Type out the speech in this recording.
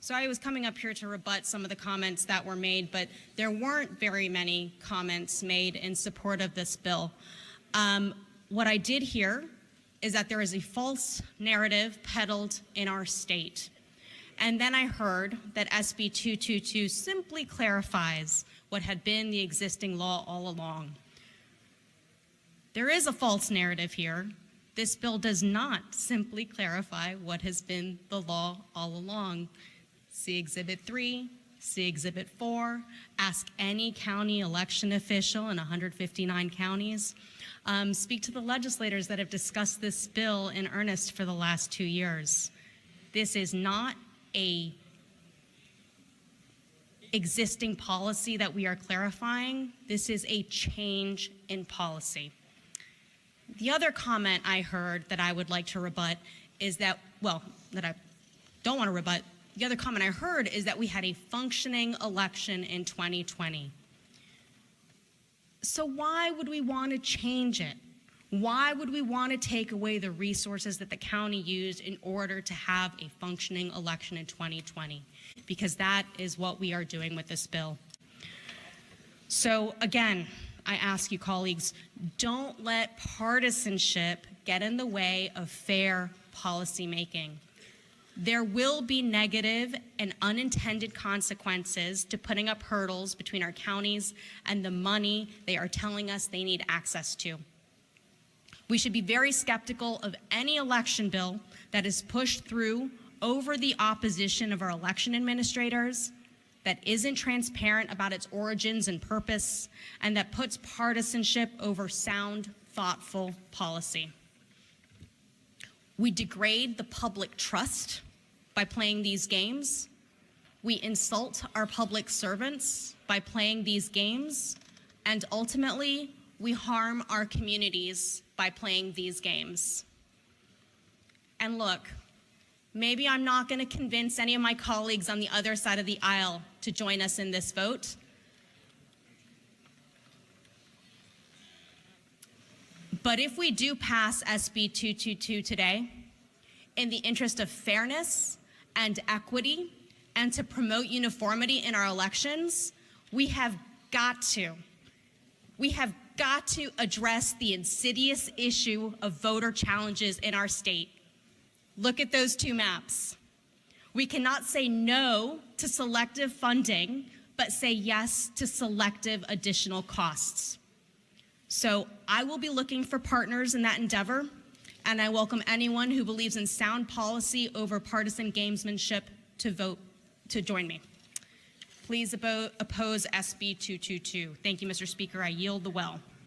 So I was coming up here to rebut some of the comments that were made, but there weren't very many comments made in support of this bill. What I did hear is that there is a false narrative peddled in our state. And then I heard that SB 222 simply clarifies what had been the existing law all along. There is a false narrative here. This bill does not simply clarify what has been the law all along. See Exhibit 3, see Exhibit 4, ask any county election official in 159 counties. Speak to the legislators that have discussed this bill in earnest for the last 2 years. This is not a existing policy that we are clarifying. This is a change in policy. The other comment I heard that I would like to rebut is that, well, that I don't want to rebut, the other comment I heard is that we had a functioning election in 2020. So why would we want to change it? Why would we want to take away the resources that the county used in order to have a functioning election in 2020? Because that is what we are doing with this bill. So again, I ask you colleagues, don't let partisanship get in the way of fair policy making. There will be negative and unintended consequences to putting up hurdles between our counties and the money they are telling us they need access to. We should be very skeptical of any election bill that is pushed through over the opposition of our election administrators, that isn't transparent about its origins and purpose, and that puts partisanship over sound, thoughtful policy. We degrade the public trust by playing these games. We insult our public servants by playing these games, and ultimately, we harm our communities by playing these games. And look, maybe I'm not going to convince any of my colleagues on the other side of the aisle to join us in this vote. But if we do pass SB 222 today, in the interest of fairness and equity, and to promote uniformity in our elections, we have got to address the insidious issue of voter challenges in our state. Look at those two maps. We cannot say no to selective funding, but say yes to selective additional costs. So I will be looking for partners in that endeavor, and I welcome anyone who believes in sound policy over partisan gamesmanship to vote to join me. Please oppose SB 222. Thank you, Mr. Speaker. I yield the well.